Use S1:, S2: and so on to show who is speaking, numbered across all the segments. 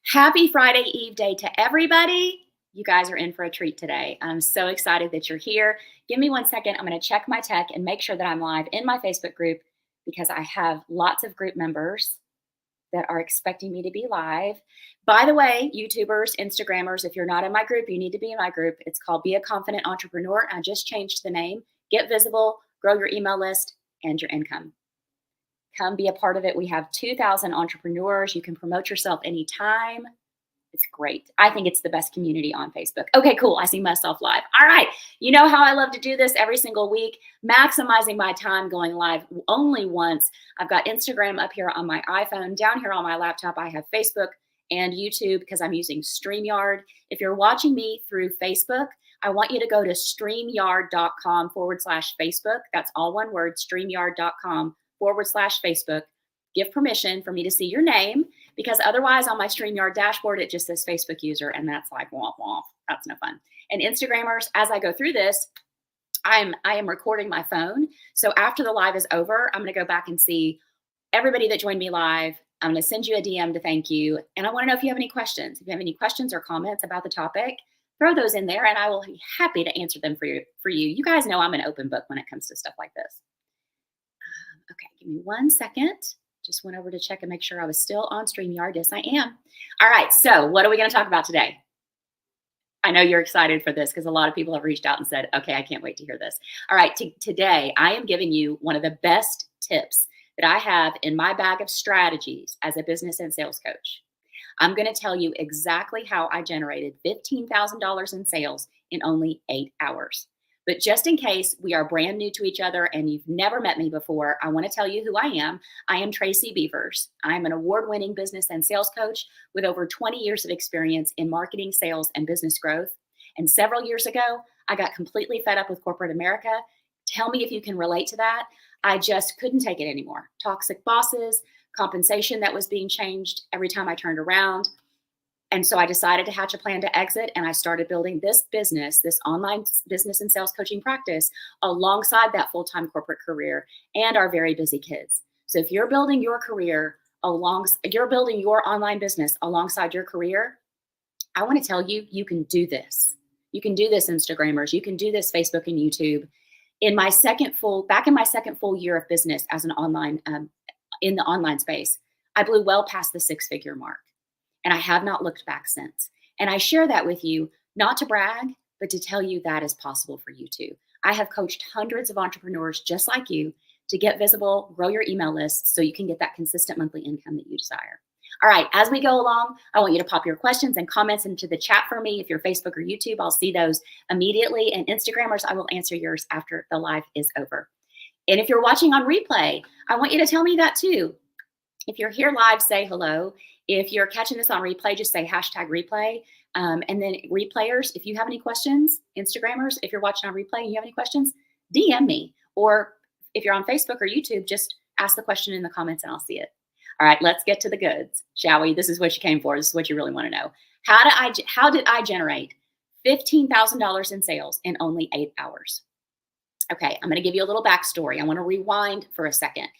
S1: Happy Friday Eve day to everybody. You guys are in for a treat today. I'm so excited that you're here. Give me 1 second. I'm going to check my tech and make sure that I'm live in my Facebook group because I have lots of group members that are expecting me to be live. By the way, YouTubers, Instagrammers, if you're not in my group, you need to be in my group. It's called Be a Confident Entrepreneur. I just changed the name. Get visible, grow your email list and your income. Come be a part of it. We have 2,000 entrepreneurs. You can promote yourself anytime. It's great. I think it's the best community on Facebook. Okay, cool. I see myself live. All right. You know how I love to do this every single week, maximizing my time going live only once. I've got Instagram up here on my iPhone. Down here on my laptop, I have Facebook and YouTube because I'm using StreamYard. If you're watching me through Facebook, I want you to go to streamyard.com/Facebook. That's all one word, streamyard.com/Facebook. Give permission for me to see your name because otherwise on my StreamYard dashboard, it just says Facebook user and that's like womp womp. That's no fun. And Instagrammers, as I go through this, I am recording my phone. So after the live is over, I'm going to go back and see everybody that joined me live. I'm going to send you a DM to thank you. And I want to know if you have any questions. If you have any questions or comments about the topic, throw those in there and I will be happy to answer them for you. You guys know I'm an open book when it comes to stuff like this. Okay, give me 1 second. Just went over to check and make sure I was still on StreamYard. Yes, I am. All right, so what are we going to talk about today? I know you're excited for this because a lot of people have reached out and said, okay, I can't wait to hear this. All right, today I am giving you one of the best tips that I have in my bag of strategies as a business and sales coach. I'm going to tell you exactly how I generated $15,000 in sales in only 8 hours. But just in case we are brand new to each other and you've never met me before, I want to tell you who I am. I am Tracy Beavers. I'm an award-winning business and sales coach with over 20 years of experience in marketing, sales, and business growth. And several years ago, I got completely fed up with corporate America. Tell me if you can relate to that. I just couldn't take it anymore. Toxic bosses, compensation that was being changed every time I turned around. And so I decided to hatch a plan to exit and I started building this business, this online business and sales coaching practice alongside that full-time corporate career and our very busy kids. So if you're building your career you're building your online business alongside your career, I want to tell you, you can do this. You can do this, Instagrammers. You can do this, Facebook and YouTube. Back in my second full year of business as an online, in the online space, I blew well past the 6-figure mark. And I have not looked back since. And I share that with you, not to brag, but to tell you that is possible for you too. I have coached hundreds of entrepreneurs just like you to get visible, grow your email list so you can get that consistent monthly income that you desire. All right, as we go along, I want you to pop your questions and comments into the chat for me. If you're Facebook or YouTube, I'll see those immediately. And Instagrammers, I will answer yours after the live is over. And if you're watching on replay, I want you to tell me that too. If you're here live, say hello. If you're catching this on replay, just say #replay. And then replayers, if you have any questions, Instagrammers, if you're watching on replay and you have any questions, DM me. Or if you're on Facebook or YouTube, just ask the question in the comments and I'll see it. All right, let's get to the goods, shall we? This is what you came for. This is what you really want to know. How did I generate $15,000 in sales in only 8 hours? Okay, I'm going to give you a little backstory. I want to rewind for a second.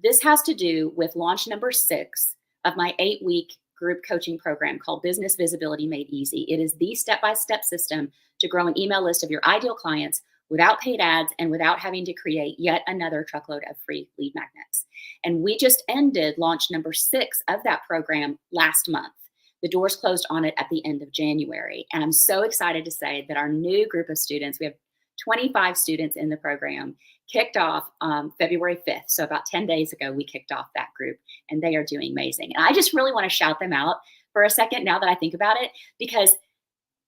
S1: This has to do with launch number 6 of my 8-week group coaching program called Business Visibility Made Easy. It is the step-by-step system to grow an email list of your ideal clients without paid ads and without having to create yet another truckload of free lead magnets. And we just ended launch number 6 of that program last month. The doors closed on it at the end of January. And I'm so excited to say that our new group of students, we have 25 students in the program, kicked off February 5th. So about 10 days ago, we kicked off that group and they are doing amazing. And I just really want to shout them out for a second now that I think about it, because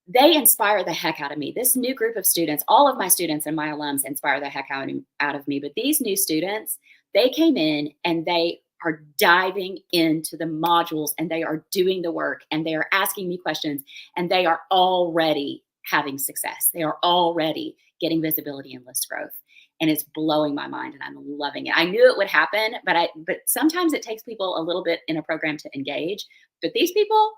S1: they inspire the heck out of me. This new group of students, all of my students and my alums inspire the heck out of me. But these new students, they came in and they are diving into the modules and they are doing the work and they are asking me questions and they are already having success. They are already getting visibility and list growth. And it's blowing my mind and I'm loving it. I knew it would happen, but sometimes it takes people a little bit in a program to engage. But these people,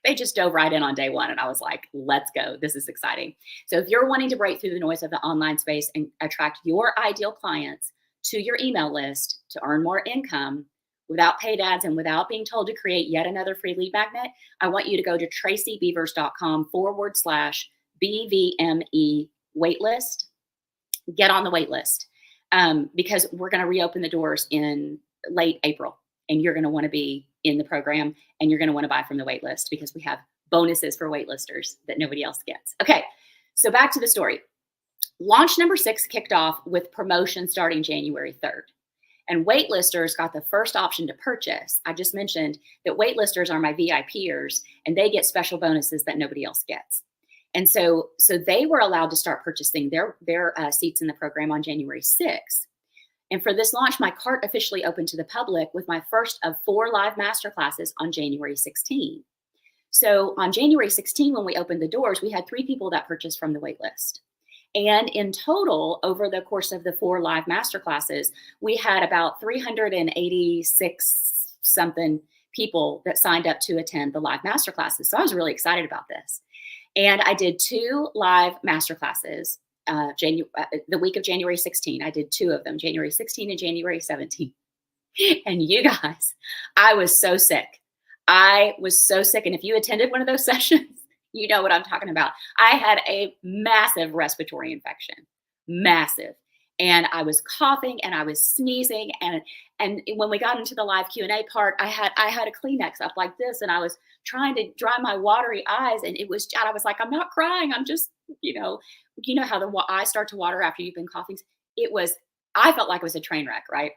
S1: they just dove right in on day one. And I was like, let's go. This is exciting. So if you're wanting to break through the noise of the online space and attract your ideal clients to your email list to earn more income without paid ads and without being told to create yet another free lead magnet, I want you to go to tracybeavers.com/BVME waitlist. Get on the wait list, because we're going to reopen the doors in late April, and you're going to want to be in the program, and you're going to want to buy from the wait list because we have bonuses for waitlisters that nobody else gets. Okay, so back to the story. Launch number 6 kicked off with promotion starting January 3rd. And waitlisters got the first option to purchase. I just mentioned that waitlisters are my VIPers, and they get special bonuses that nobody else gets. And so they were allowed to start purchasing their seats in the program on January 6th. And for this launch, my cart officially opened to the public with my first of 4 live masterclasses on January 16. So on January 16, when we opened the doors, we had 3 people that purchased from the waitlist. And in total, over the course of the 4 live masterclasses, we had about 386 something people that signed up to attend the live masterclasses. So I was really excited about this. And I did 2 live masterclasses the week of January 16. I did 2 of them, January 16 and January 17. And you guys, I was so sick. I was so sick. And if you attended one of those sessions, you know what I'm talking about. I had a massive respiratory infection, massive. And I was coughing and I was sneezing. And when we got into the live Q&A part, I had a Kleenex up like this, and I was trying to dry my watery eyes. And I was like, I'm not crying. I'm just, you know how the eyes start to water after you've been coughing. I felt like it was a train wreck, right?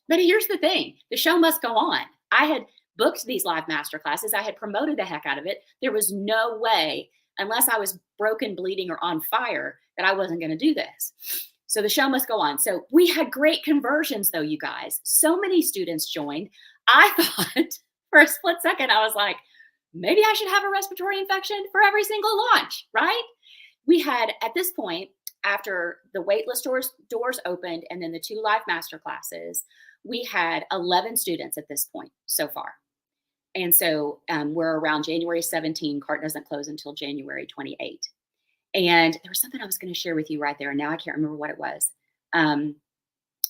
S1: But here's the thing, the show must go on. I had booked these live masterclasses. I had promoted the heck out of it. There was no way, unless I was broken, bleeding, or on fire, that I wasn't going to do this. So the show must go on. So we had great conversions though, you guys. So many students joined. I thought for a split second, I was like, maybe I should have a respiratory infection for every single launch, right? We had, at this point, after the waitlist doors opened and then the 2 live masterclasses, we had 11 students at this point so far. And so we're around January 17. Cart doesn't close until January 28. And there was something I was going to share with you right there. And now I can't remember what it was.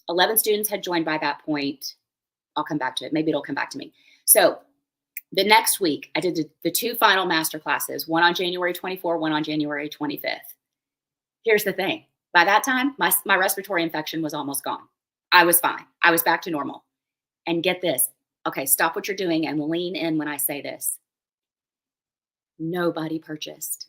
S1: 11 students had joined by that point. I'll come back to it. Maybe it'll come back to me. So the next week, I did the 2 final master classes, one on January 24, one on January 25th. Here's the thing. By that time, my respiratory infection was almost gone. I was fine. I was back to normal. And get this. Okay, stop what you're doing and lean in when I say this. Nobody purchased.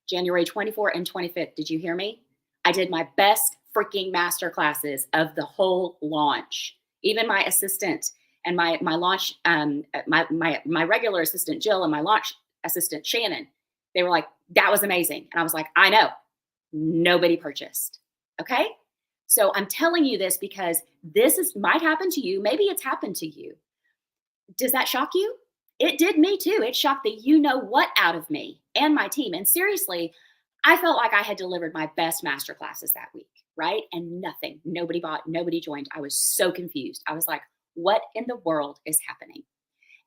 S1: January 24 and 25th, did you hear me? I did my best freaking master classes of the whole launch. Even my assistant and my launch, my regular assistant, Jill, and my launch assistant, Shannon, they were like, that was amazing. And I was like, I know. Nobody purchased. Okay? So I'm telling you this because might happen to you. Maybe it's happened to you. Does that shock you? It did me too. It shocked the you-know-what out of me and my team. And seriously, I felt like I had delivered my best master classes that week, right? And nothing, nobody bought, nobody joined. I was so confused. I was like, what in the world is happening?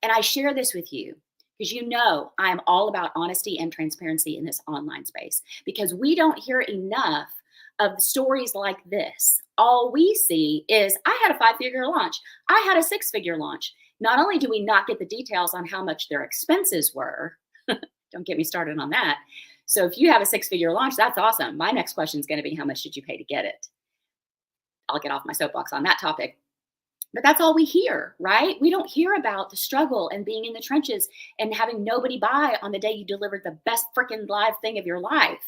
S1: And I share this with you because I'm all about honesty and transparency in this online space because we don't hear enough of stories like this. All we see is, I had a 5-figure launch. I had a 6-figure launch. Not only do we not get the details on how much their expenses were, don't get me started on that. So if you have a 6-figure launch, that's awesome. My next question is going to be, how much did you pay to get it? I'll get off my soapbox on that topic. But that's all we hear, right? We don't hear about the struggle and being in the trenches and having nobody buy on the day you delivered the best freaking live thing of your life.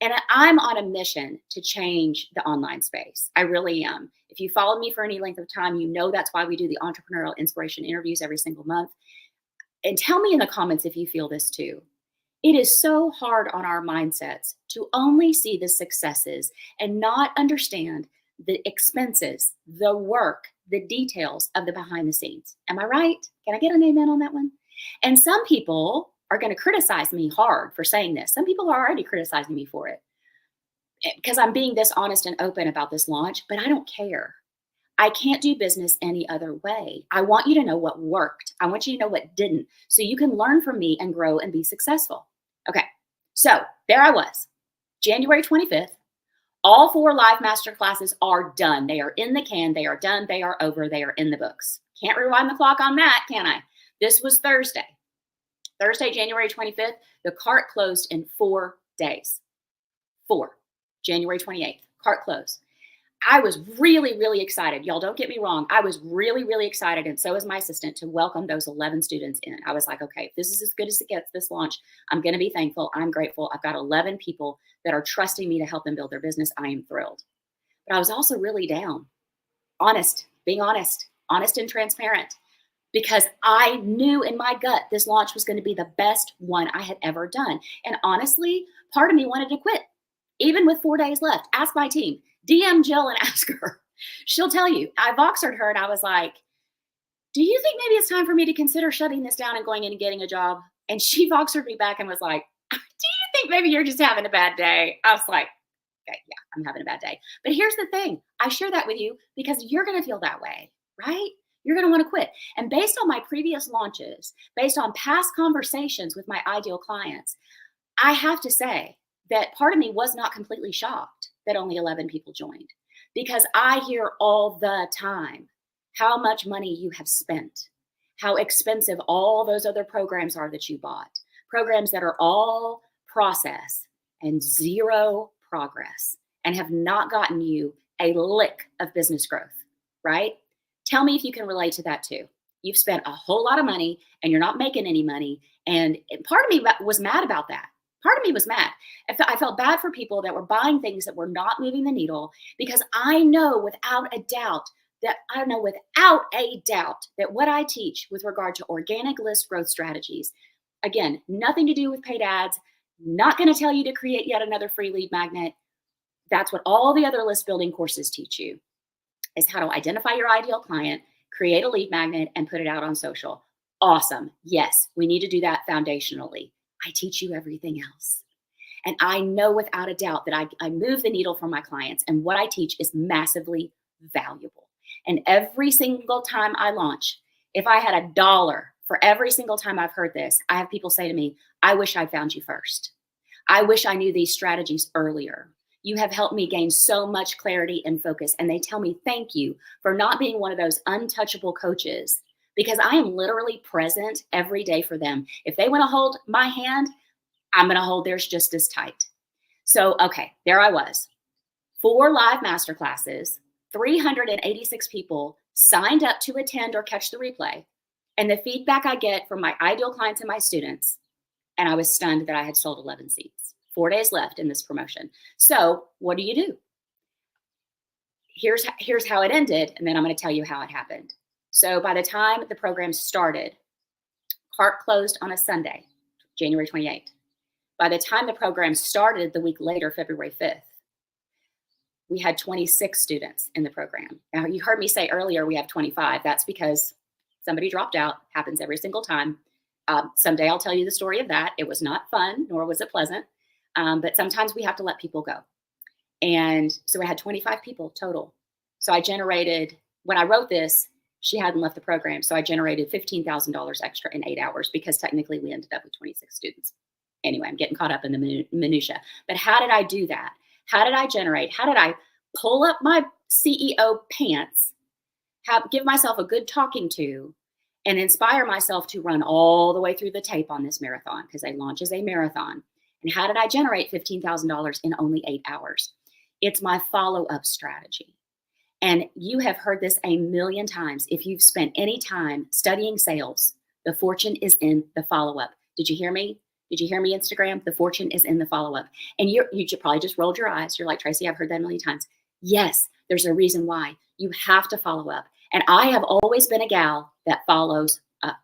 S1: And I'm on a mission to change the online space. I really am. If you followed me for any length of time, you know that's why we do the entrepreneurial inspiration interviews every single month. And tell me in the comments if you feel this too. It is so hard on our mindsets to only see the successes and not understand the expenses, the work, the details of the behind the scenes. Am I right? Can I get an amen on that one? And some people are going to criticize me hard for saying this. Some people are already criticizing me for it because I'm being this honest and open about this launch, but I don't care. I can't do business any other way. I want you to know what worked. I want you to know what didn't, so you can learn from me and grow and be successful. Okay, so there I was, January 25th, All 4 live masterclasses are done. They are in the can. They are done. They are over. They are in the books. Can't rewind the clock on that, can I? This was Thursday. Thursday, January 25th. The cart closed in 4 days. 4. January 28th. Cart closed. I was really, really excited. Y'all don't get me wrong. I was really, really excited, and so was my assistant, to welcome those 11 students in. I was like, okay, if this is as good as it gets, this launch, I'm going to be thankful. I'm grateful. I've got 11 people that are trusting me to help them build their business. I am thrilled. But I was also really down. Being honest and transparent, because I knew in my gut this launch was going to be the best one I had ever done. And honestly, part of me wanted to quit, even with 4 days left. Ask my team. DM Jill and ask her. She'll tell you. I Voxered her and I was like, do you think maybe it's time for me to consider shutting this down and going in and getting a job? And she Voxered me back and was like, do you think maybe you're just having a bad day? I was like, okay, yeah, I'm having a bad day. But here's the thing. I share that with you because you're going to feel that way, right? You're going to want to quit. And based on my previous launches, based on past conversations with my ideal clients, I have to say that part of me was not completely shocked that only 11 people joined, because I hear all the time how much money you have spent, how expensive all those other programs are that you bought, programs that are all process and zero progress and have not gotten you a lick of business growth, right? Tell me if you can relate to that too. You've spent a whole lot of money and you're not making any money. And part of me was mad about that. Part of me was mad. I felt bad for people that were buying things that were not moving the needle, because I know without a doubt that what I teach with regard to organic list growth strategies, again, nothing to do with paid ads, not going to tell you to create yet another free lead magnet. That's what all the other list building courses teach you, is how to identify your ideal client, create a lead magnet, and put it out on social. Awesome. Yes, we need to do that foundationally. I teach you everything else. And I know without a doubt that I move the needle for my clients, and what I teach is massively valuable. And every single time I launch, if I had $1 for every single time I've heard this, I have people say to me, I wish I'd found you first. I wish I knew these strategies earlier. You have helped me gain so much clarity and focus. And they tell me, thank you for not being one of those untouchable coaches, because I am literally present every day for them. If they want to hold my hand, I'm going to hold theirs just as tight. So, okay, there I was. 4 live masterclasses, 386 people signed up to attend or catch the replay. And the feedback I get from my ideal clients and my students, and I was stunned that I had sold 11 seats. 4 days left in this promotion. So what do you do? Here's how it ended, and then I'm going to tell you how it happened. So by the time the program started, cart closed on a Sunday, January 28th. By the time the program started the week later, February 5th, we had 26 students in the program. Now, you heard me say earlier we have 25. That's because somebody dropped out. Happens every single time. Someday I'll tell you the story of that. It was not fun, nor was it pleasant. But sometimes we have to let people go. And so we had 25 people total. So I generated, when I wrote this, she hadn't left the program. So I generated $15,000 extra in 8 hours, because technically we ended up with 26 students. Anyway, I'm getting caught up in the minutia. But how did I do that? How did I generate? How did I pull up my CEO pants, give myself a good talking to, and inspire myself to run all the way through the tape on this marathon, because a launch is a marathon? And how did I generate $15,000 in only 8 hours? It's my follow-up strategy. And you have heard this a million times. If you've spent any time studying sales, the fortune is in the follow-up. Did you hear me? Did you hear me, Instagram? The fortune is in the follow-up. And you probably just rolled your eyes. You're like, Tracy, I've heard that a million times. Yes, there's a reason why. You have to follow up. And I have always been a gal that follows up.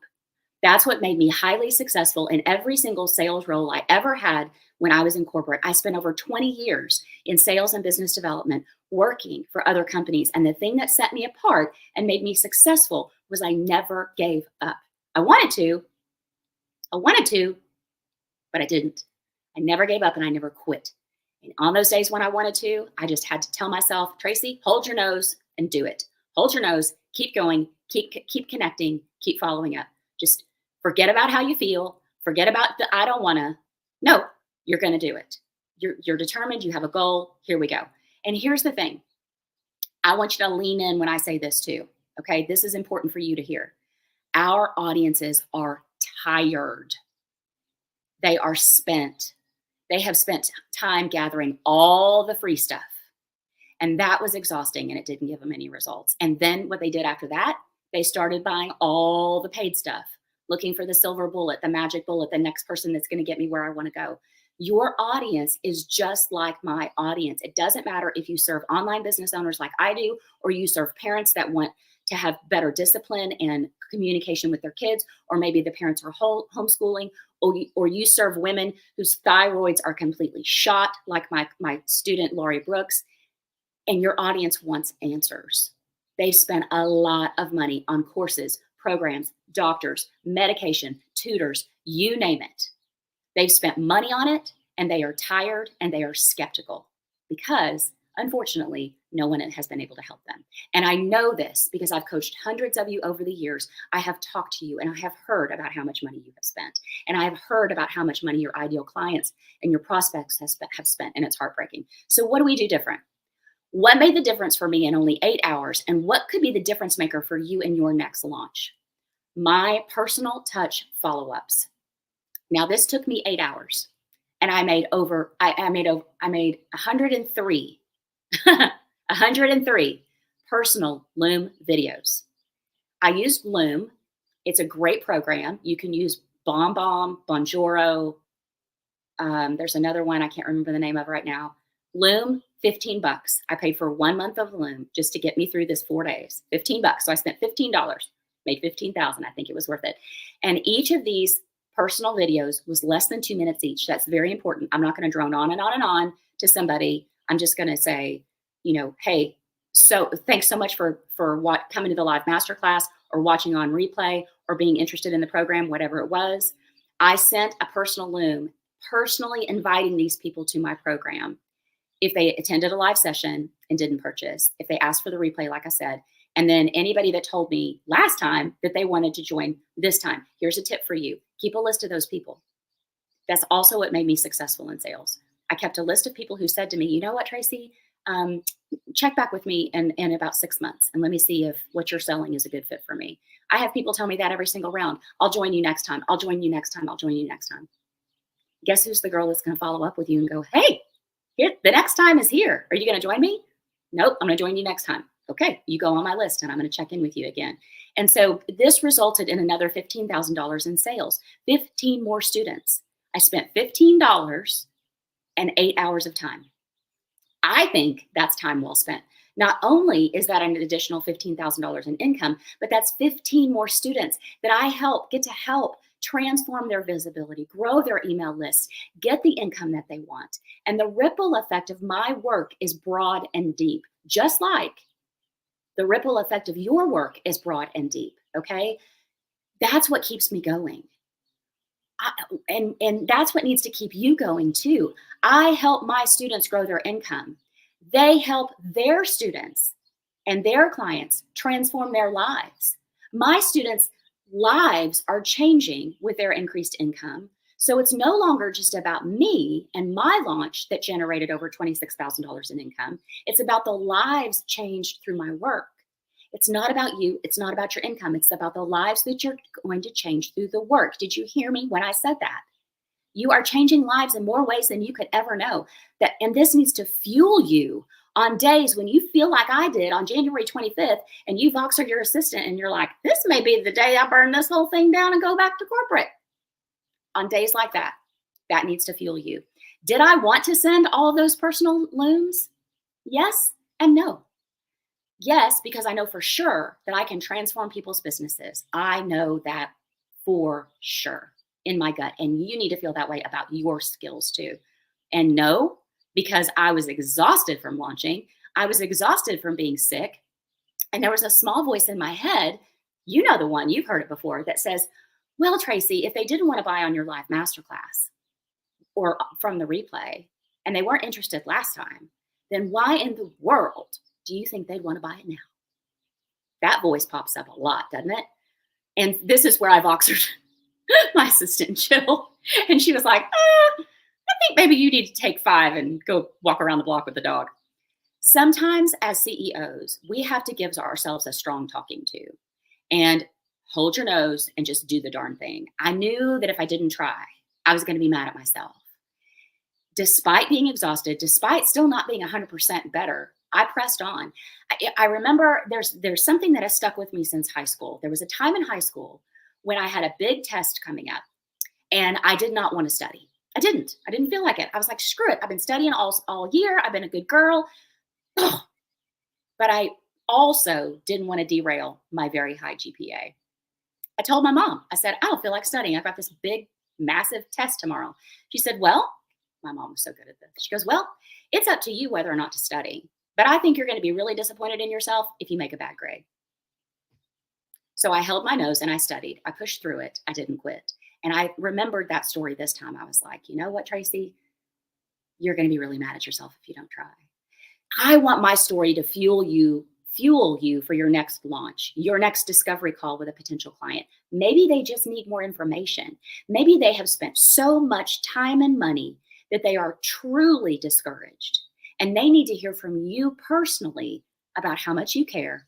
S1: That's what made me highly successful in every single sales role I ever had when I was in corporate. I spent over 20 years in sales and business development working for other companies. And the thing that set me apart and made me successful was I never gave up. I wanted to, but I didn't. I never gave up and I never quit. And on those days when I wanted to, I just had to tell myself, Tracy, hold your nose and do it. Hold your nose, keep going, keep connecting, keep following up. Just forget about how you feel. Forget about the I don't want to. No, you're going to do it. You're determined. You have a goal. Here we go. And here's the thing. I want you to lean in when I say this too. Okay. This is important for you to hear. Our audiences are tired. They are spent. They have spent time gathering all the free stuff. And that was exhausting and it didn't give them any results. And then what they did after that, they started buying all the paid stuff, looking for the silver bullet, the magic bullet, the next person that's going to get me where I want to go. Your audience is just like my audience. It doesn't matter if you serve online business owners like I do, or you serve parents that want to have better discipline and communication with their kids, or maybe the parents are homeschooling, or you serve women whose thyroids are completely shot, like my student, Laurie Brooks, and your audience wants answers. They've spent a lot of money on courses, programs, doctors, medication, tutors, you name it. They've spent money on it and they are tired and they are skeptical because, unfortunately, no one has been able to help them. And I know this because I've coached hundreds of you over the years. I have talked to you and I have heard about how much money you have spent. And I have heard about how much money your ideal clients and your prospects have spent, and it's heartbreaking. So what do we do different? What made the difference for me in only 8 hours, and what could be the difference maker for you in your next launch? My personal touch follow-ups. Now, this took me 8 hours, and I made 103, 103 personal Loom videos. I used Loom. It's a great program. You can use BombBomb, Bonjoro. There's another one. I can't remember the name of it right now. Loom, $15. I paid for 1 month of Loom just to get me through this 4 days. $15. So I spent $15, made $15,000. I think it was worth it. And each of these personal videos was less than 2 minutes each. That's very important. I'm not going to drone on and on and on to somebody. I'm just going to say, hey, so thanks so much for coming to the live masterclass or watching on replay or being interested in the program, whatever it was. I sent a personal Loom, personally inviting these people to my program. If they attended a live session and didn't purchase, if they asked for the replay, like I said, and then anybody that told me last time that they wanted to join this time, here's a tip for you. Keep a list of those people. That's also what made me successful in sales. I kept a list of people who said to me, you know what, Tracy, check back with me in about 6 months and let me see if what you're selling is a good fit for me. I have people tell me that every single round. I'll join you next time. I'll join you next time. I'll join you next time. Guess who's the girl that's going to follow up with you and go, hey, the next time is here. Are you going to join me? Nope, I'm going to join you next time. Okay, you go on my list and I'm going to check in with you again. And so this resulted in another $15,000 in sales, 15 more students. I spent $15 and 8 hours of time. I think that's time well spent. Not only is that an additional $15,000 in income, but that's 15 more students that I get to help transform their visibility, grow their email lists, get the income that they want. And the ripple effect of my work is broad and deep, just like the ripple effect of your work is broad and deep, okay? That's what keeps me going. And that's what needs to keep you going too. I help my students grow their income. They help their students and their clients transform their lives. My students' lives are changing with their increased income. So it's no longer just about me and my launch that generated over $26,000 in income. It's about the lives changed through my work. It's not about you. It's not about your income. It's about the lives that you're going to change through the work. Did you hear me when I said that? You are changing lives in more ways than you could ever know. And this needs to fuel you on days when you feel like I did on January 25th, and you Voxer your assistant, and you're like, this may be the day I burn this whole thing down and go back to corporate. On days like that, that needs to fuel you. Did I want to send all those personal Looms? Yes and no. Yes, because I know for sure that I can transform people's businesses. I know that for sure in my gut. And you need to feel that way about your skills too. And no, because I was exhausted from launching. I was exhausted from being sick. And there was a small voice in my head, you know the one, you've heard it before, that says, well, Tracy, if they didn't want to buy on your live masterclass or from the replay, and they weren't interested last time, then why in the world do you think they'd want to buy it now? That voice pops up a lot, doesn't it? And this is where I Voxered my assistant, Jill. And she was like, I think maybe you need to take 5 and go walk around the block with the dog. Sometimes as CEOs, we have to give ourselves a strong talking to and hold your nose and just do the darn thing. I knew that if I didn't try, I was going to be mad at myself. Despite being exhausted, despite still not being 100% better, I pressed on. I remember there's something that has stuck with me since high school. There was a time in high school when I had a big test coming up and I did not want to study. I didn't feel like it. I was like, screw it. I've been studying all year. I've been a good girl. Ugh. But I also didn't want to derail my very high GPA. I told my mom, I said, I don't feel like studying. I've got this big, massive test tomorrow. She said, well, my mom was so good at this. She goes, well, it's up to you whether or not to study. But I think you're going to be really disappointed in yourself if you make a bad grade. So I held my nose and I studied. I pushed through it. I didn't quit. And I remembered that story this time. I was like, you know what, Tracy? You're going to be really mad at yourself if you don't try. I want my story to fuel you for your next launch, your next discovery call with a potential client. Maybe they just need more information. Maybe they have spent so much time and money that they are truly discouraged. And they need to hear from you personally about how much you care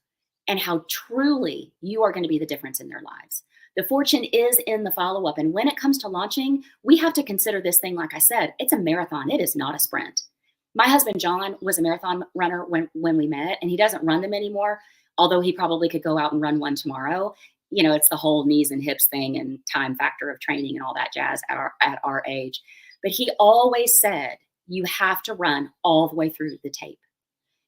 S1: and how truly you are going to be the difference in their lives. The fortune is in the follow-up. And when it comes to launching, we have to consider this thing, like I said, it's a marathon. It is not a sprint. My husband, John, was a marathon runner when we met, and he doesn't run them anymore, although he probably could go out and run one tomorrow. You know, it's the whole knees and hips thing and time factor of training and all that jazz at our age. But he always said, you have to run all the way through the tape.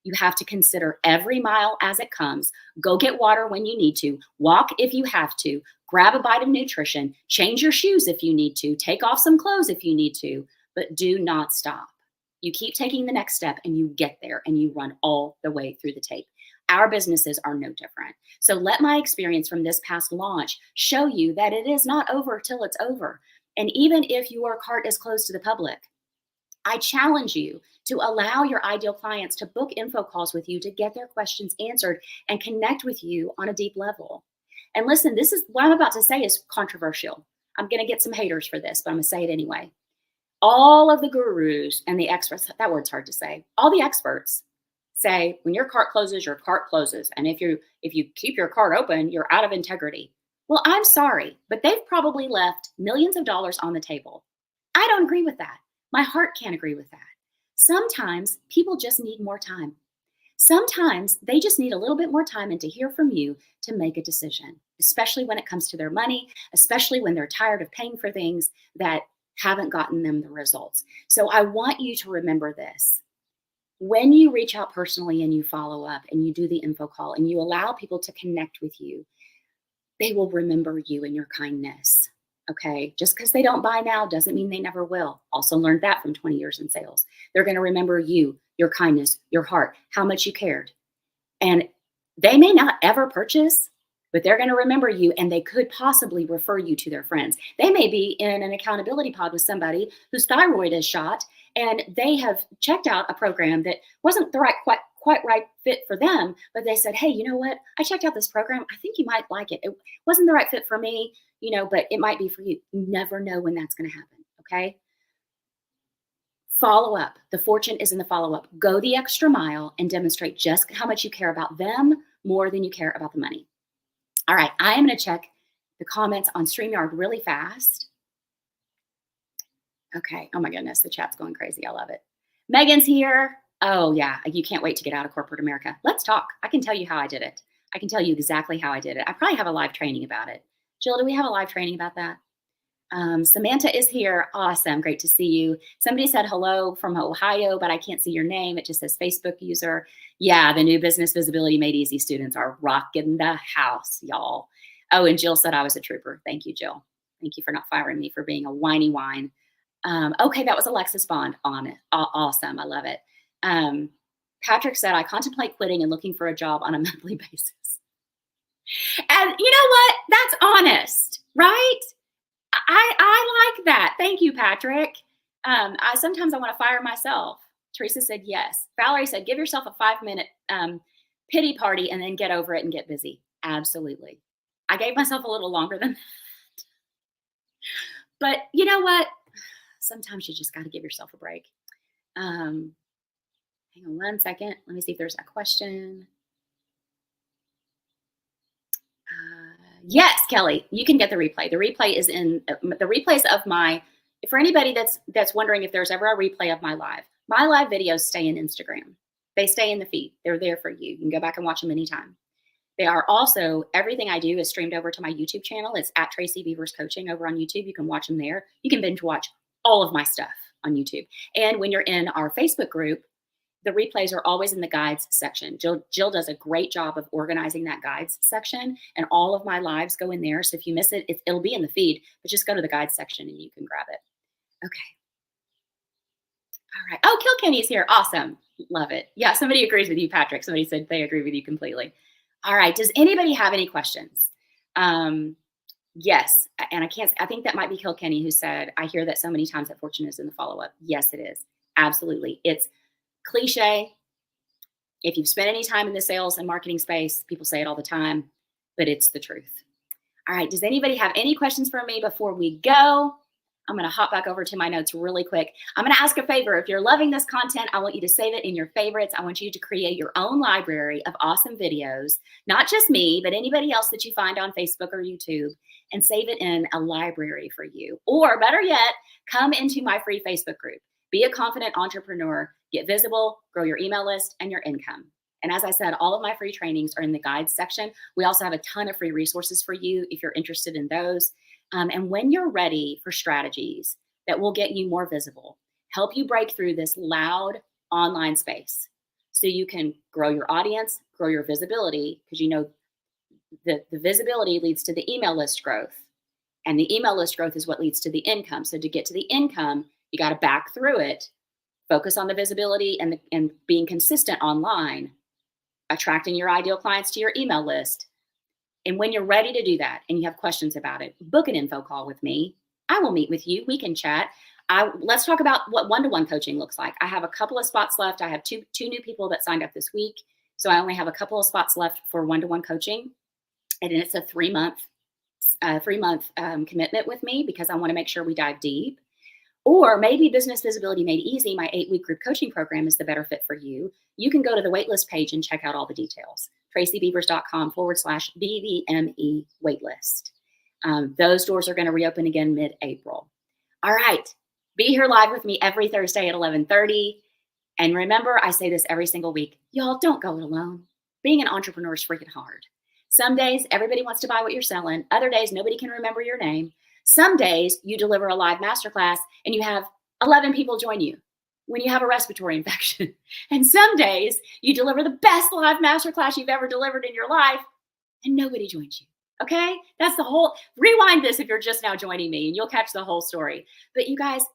S1: You have to consider every mile as it comes. Go get water when you need to. Walk if you have to. Grab a bite of nutrition. Change your shoes if you need to. Take off some clothes if you need to. But do not stop. You keep taking the next step and you get there and you run all the way through the tape. Our businesses are no different. So let my experience from this past launch show you that it is not over till it's over. And even if your cart is closed to the public, I challenge you to allow your ideal clients to book info calls with you to get their questions answered and connect with you on a deep level. And listen, this is what I'm about to say is controversial. I'm going to get some haters for this, but I'm going to say it anyway. All of the gurus and the experts, that word's hard to say, all the experts say when your cart closes, your cart closes. And if you keep your cart open, you're out of integrity. Well, I'm sorry, but they've probably left millions of dollars on the table. I don't agree with that. My heart can't agree with that. Sometimes people just need more time. Sometimes they just need a little bit more time and to hear from you to make a decision, especially when it comes to their money, especially when they're tired of paying for things that haven't gotten them the results. So I want you to remember this. When you reach out personally and you follow up and you do the info call and you allow people to connect with you, they will remember you and your kindness. Okay, just because they don't buy now doesn't mean they never will. Also learned that from 20 years in sales. They're going to remember you, your kindness, your heart, how much you cared. And they may not ever purchase, but they're going to remember you and they could possibly refer you to their friends. They may be in an accountability pod with somebody whose thyroid is shot and they have checked out a program that wasn't the quite right fit for them, but they said, hey, you know what? I checked out this program. I think you might like it. It wasn't the right fit for me, but it might be for you. You never know when that's going to happen. Okay. Follow up. The fortune is in the follow up. Go the extra mile and demonstrate just how much you care about them more than you care about the money. All right. I am going to check the comments on StreamYard really fast. Okay. Oh my goodness. The chat's going crazy. I love it. Megan's here. Oh yeah. You can't wait to get out of corporate America. Let's talk. I can tell you how I did it. I can tell you exactly how I did it. I probably have a live training about it. Jill, do we have a live training about that? Samantha is here. Awesome. Great to see you. Somebody said hello from Ohio, but I can't see your name. It just says Facebook user. Yeah, the new Business Visibility Made Easy students are rocking the house, y'all. Oh, and Jill said I was a trooper. Thank you, Jill. Thank you for not firing me for being a whiny wine. Okay, that was Alexis Bond on it. Awesome. I love it. Patrick said, I contemplate quitting and looking for a job on a monthly basis. And you know what? That's honest, right? I like that. Thank you, Patrick. Sometimes I want to fire myself. Teresa said, yes. Valerie said, give yourself a 5-minute pity party and then get over it and get busy. Absolutely. I gave myself a little longer than that. But you know what? Sometimes you just got to give yourself a break. Hang on one second. Let me see if there's a question. Yes, Kelly, you can get the replay. The replay is in the replays of my. For anybody that's wondering if there's ever a replay of my live videos stay in Instagram. They stay in the feed. They're there for you. You can go back and watch them anytime. They are also, everything I do is streamed over to my YouTube channel. It's at Tracy Beavers Coaching over on YouTube. You can watch them there. You can binge watch all of my stuff on YouTube. And when you're in our Facebook group, the replays are always in the guides section. Jill does a great job of organizing that guides section, and all of my lives go in there. So if you miss it, it'll be in the feed, but just go to the guides section and you can grab it. Okay. All right. Oh, Kilkenny's here. Awesome. Love it. Yeah, somebody agrees with you, Patrick. Somebody said they agree with you completely. All right. Does anybody have any questions? Yes. And I think that might be Kilkenny who said, I hear that so many times that fortune is in the follow-up. Yes, it is. Absolutely. It's cliche. If you've spent any time in the sales and marketing space, people say it all the time, but it's the truth. All right. Does anybody have any questions for me before we go? I'm going to hop back over to my notes really quick. I'm going to ask a favor. If you're loving this content, I want you to save it in your favorites. I want you to create your own library of awesome videos, not just me, but anybody else that you find on Facebook or YouTube, and save it in a library for you. Or better yet, come into my free Facebook group. Be a confident entrepreneur, get visible, grow your email list and your income. And as I said, all of my free trainings are in the guides section. We also have a ton of free resources for you if you're interested in those. And when you're ready for strategies that will get you more visible, help you break through this loud online space so you can grow your audience, grow your visibility, because you know the visibility leads to the email list growth. And the email list growth is what leads to the income. So to get to the income, you got to back through it, focus on the visibility and being consistent online, attracting your ideal clients to your email list. And when you're ready to do that and you have questions about it, book an info call with me. I will meet with you. We can chat. Let's talk about what one-to-one coaching looks like. I have a couple of spots left. I have two new people that signed up this week. So I only have a couple of spots left for one-to-one coaching. And it's a three-month commitment with me because I want to make sure we dive deep. Or maybe Business Visibility Made Easy, my 8-week group coaching program, is the better fit for you. You can go to the waitlist page and check out all the details. TracyBeavers.com/BVME waitlist. Those doors are going to reopen again mid-April. All right. Be here live with me every Thursday at 11:30. And remember, I say this every single week. Y'all, don't go it alone. Being an entrepreneur is freaking hard. Some days, everybody wants to buy what you're selling. Other days, nobody can remember your name. Some days you deliver a live masterclass and you have 11 people join you when you have a respiratory infection. And some days you deliver the best live masterclass you've ever delivered in your life and nobody joins you. Okay? That's the whole, rewind this if you're just now joining me and you'll catch the whole story. But you guys,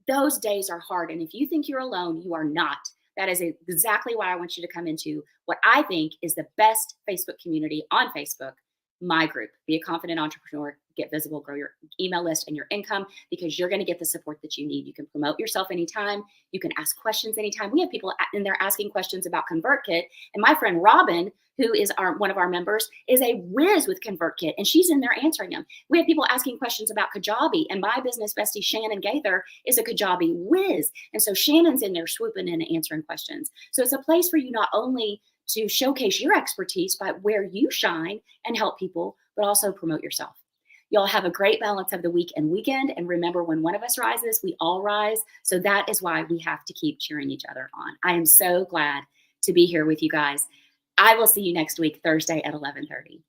S1: those days are hard. And if you think you're alone, you are not. That is exactly why I want you to come into what I think is the best Facebook community on Facebook, my group. Be a confident entrepreneur, get visible, grow your email list and your income, because you're going to get the support that you need. You can promote yourself anytime. You can ask questions anytime. We have people in there asking questions about ConvertKit. And my friend Robin, who is one of our members, is a whiz with ConvertKit, and she's in there answering them. We have people asking questions about Kajabi, and my business bestie, Shannon Gaither, is a Kajabi whiz. And so Shannon's in there swooping in and answering questions. So it's a place for you not only to showcase your expertise by where you shine and help people, but also promote yourself. Y'all have a great balance of the week and weekend. And remember, when one of us rises, we all rise. So that is why we have to keep cheering each other on. I am so glad to be here with you guys. I will see you next week, Thursday at 11:30.